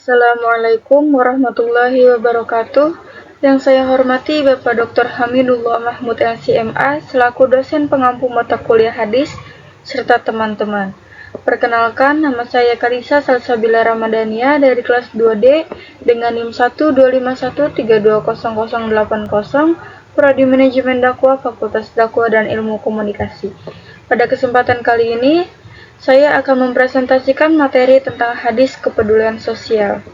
Assalamualaikum warahmatullahi wabarakatuh. Yang saya hormati Bapak Dr. Hamidullah Mahmud LCMA selaku dosen pengampu mata kuliah hadis serta teman-teman. Perkenalkan, nama saya Karisa Salsabila Ramadhania dari kelas 2D dengan NIM 12513200080, Prodi Manajemen Dakwah Fakultas Dakwah dan Ilmu Komunikasi. Pada kesempatan kali ini, saya akan mempresentasikan materi tentang hadis kepedulian sosial.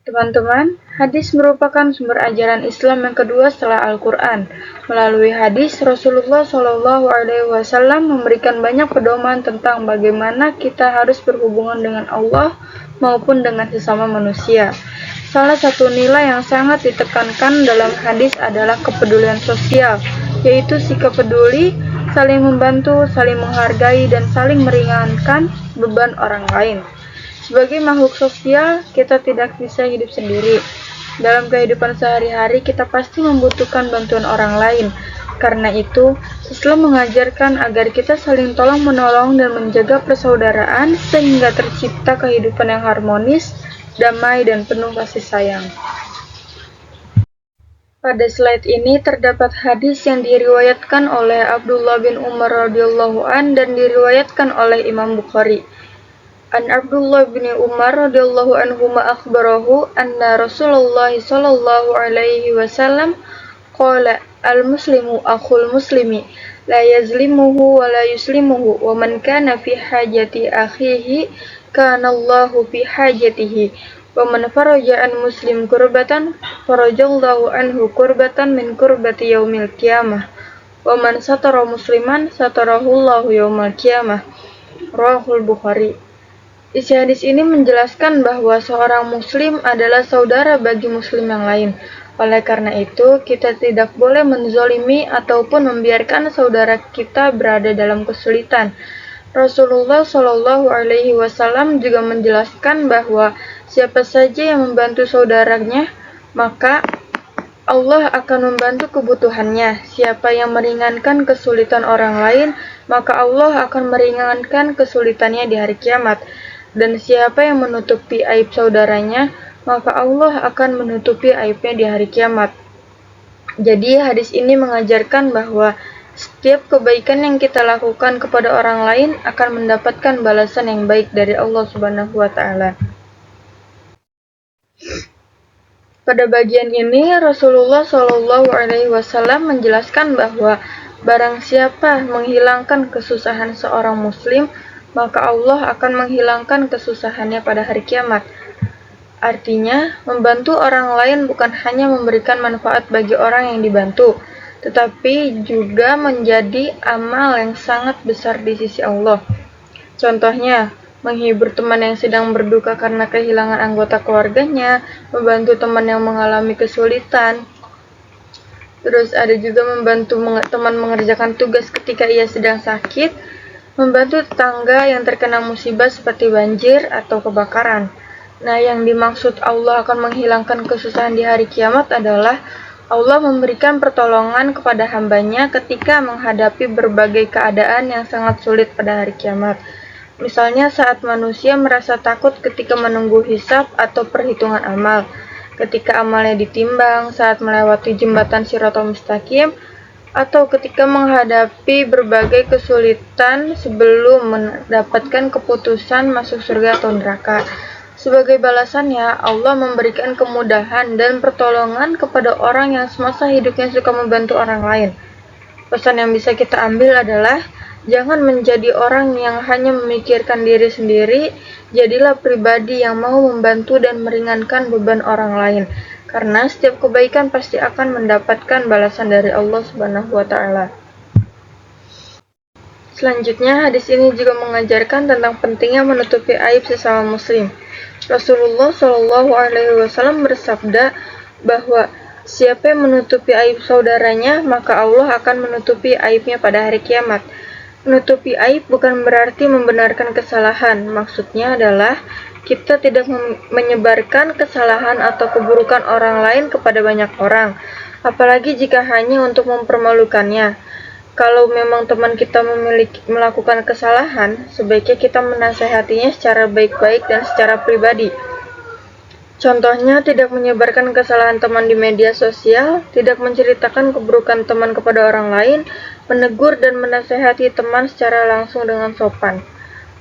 Teman-teman, hadis merupakan sumber ajaran Islam yang kedua setelah Al-Quran. Melalui hadis, Rasulullah SAW memberikan banyak pedoman tentang bagaimana kita harus berhubungan dengan Allah maupun dengan sesama manusia. Salah satu nilai yang sangat ditekankan dalam hadis adalah kepedulian sosial, yaitu sikap peduli, saling membantu, saling menghargai, dan saling meringankan beban orang lain. Sebagai makhluk sosial, kita tidak bisa hidup sendiri. Dalam kehidupan sehari-hari, kita pasti membutuhkan bantuan orang lain. Karena itu, Islam mengajarkan agar kita saling tolong-menolong dan menjaga persaudaraan sehingga tercipta kehidupan yang harmonis, damai, dan penuh kasih sayang. Pada slide ini terdapat hadis yang diriwayatkan oleh Abdullah bin Umar radhiyallahu an dan diriwayatkan oleh Imam Bukhari. An Abdullah bin Umar radhiyallahu anhuma akhbarahu anna Rasulullah sallallahu alaihi wasallam qala al-muslimu akhul muslimi la yazlimuhu wa la yuslimuhu wa man kana fi hajati akhihi kana Allahu fi hajatihi. Wa man faraja an muslim kurbatan farajallahu anhu kurbatan min kurbati yaumil qiyamah wa man satara musliman satarahullahu yaumal qiyamah. Rawahul Bukhari. Isi hadis ini menjelaskan bahwa seorang muslim adalah saudara bagi muslim yang lain. Oleh karena itu, kita tidak boleh menzalimi ataupun membiarkan saudara kita berada dalam kesulitan. Rasulullah Shallallahu Alaihi Wasallam juga menjelaskan bahwa siapa saja yang membantu saudaranya, maka Allah akan membantu kebutuhannya. Siapa yang meringankan kesulitan orang lain, maka Allah akan meringankan kesulitannya di hari kiamat. Dan siapa yang menutupi aib saudaranya, maka Allah akan menutupi aibnya di hari kiamat. Jadi hadis ini mengajarkan bahwa setiap kebaikan yang kita lakukan kepada orang lain akan mendapatkan balasan yang baik dari Allah Subhanahu wa taala. Pada bagian ini Rasulullah Shallallahu alaihi wasallam menjelaskan bahwa barang siapa menghilangkan kesusahan seorang muslim, maka Allah akan menghilangkan kesusahannya pada hari kiamat. Artinya, membantu orang lain bukan hanya memberikan manfaat bagi orang yang dibantu, tetapi juga menjadi amal yang sangat besar di sisi Allah. Contohnya, menghibur teman yang sedang berduka karena kehilangan anggota keluarganya, membantu teman yang mengalami kesulitan. Terus ada juga membantu teman mengerjakan tugas ketika ia sedang sakit, membantu tetangga yang terkena musibah seperti banjir atau kebakaran. Nah, yang dimaksud Allah akan menghilangkan kesusahan di hari kiamat adalah Allah memberikan pertolongan kepada hambanya ketika menghadapi berbagai keadaan yang sangat sulit pada hari kiamat. Misalnya saat manusia merasa takut ketika menunggu hisab atau perhitungan amal, ketika amalnya ditimbang saat melewati jembatan Shirathul Mustaqim, atau ketika menghadapi berbagai kesulitan sebelum mendapatkan keputusan masuk surga atau neraka. Sebagai balasannya, Allah memberikan kemudahan dan pertolongan kepada orang yang semasa hidupnya suka membantu orang lain. Pesan yang bisa kita ambil adalah, jangan menjadi orang yang hanya memikirkan diri sendiri, jadilah pribadi yang mau membantu dan meringankan beban orang lain. Karena setiap kebaikan pasti akan mendapatkan balasan dari Allah Subhanahu wa taala. Selanjutnya, hadis ini juga mengajarkan tentang pentingnya menutupi aib sesama muslim. Rasulullah Shallallahu alaihi wasallam bersabda bahwa siapa yang menutupi aib saudaranya, maka Allah akan menutupi aibnya pada hari kiamat. Menutupi aib bukan berarti membenarkan kesalahan. Maksudnya adalah kita tidak menyebarkan kesalahan atau keburukan orang lain kepada banyak orang, apalagi jika hanya untuk mempermalukannya. Kalau memang teman kita melakukan kesalahan, sebaiknya kita menasehatinya secara baik-baik dan secara pribadi. Contohnya, tidak menyebarkan kesalahan teman di media sosial, tidak menceritakan keburukan teman kepada orang lain, menegur dan menasehati teman secara langsung dengan sopan.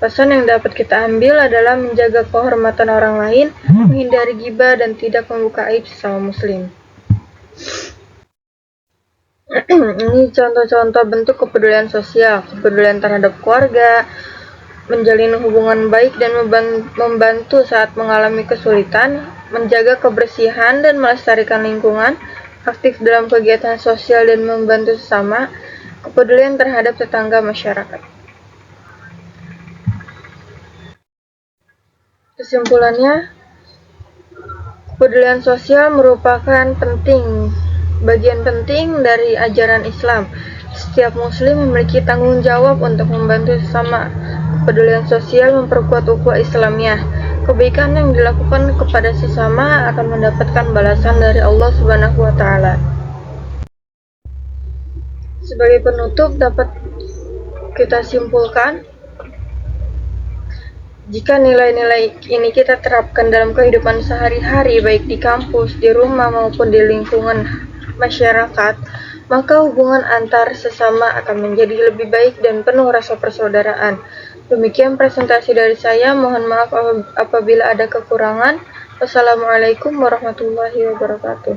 Pesan yang dapat kita ambil adalah menjaga kehormatan orang lain, menghindari ghibah, dan tidak membuka aib sesama muslim. Ini contoh-contoh bentuk kepedulian sosial, kepedulian terhadap keluarga, menjalin hubungan baik dan membantu saat mengalami kesulitan, menjaga kebersihan dan melestarikan lingkungan, aktif dalam kegiatan sosial dan membantu sesama, kepedulian terhadap tetangga masyarakat. Kesimpulannya, kepedulian sosial merupakan bagian penting dari ajaran Islam. Setiap muslim memiliki tanggung jawab untuk membantu sesama. Kepedulian sosial memperkuat ukhuwah Islamiyah. Kebaikan yang dilakukan kepada sesama akan mendapatkan balasan dari Allah Subhanahu wa taala. Sebagai penutup dapat kita simpulkan, jika nilai-nilai ini kita terapkan dalam kehidupan sehari-hari, baik di kampus, di rumah, maupun di lingkungan masyarakat, maka hubungan antar sesama akan menjadi lebih baik dan penuh rasa persaudaraan. Demikian presentasi dari saya, mohon maaf apabila ada kekurangan. Wassalamualaikum warahmatullahi wabarakatuh.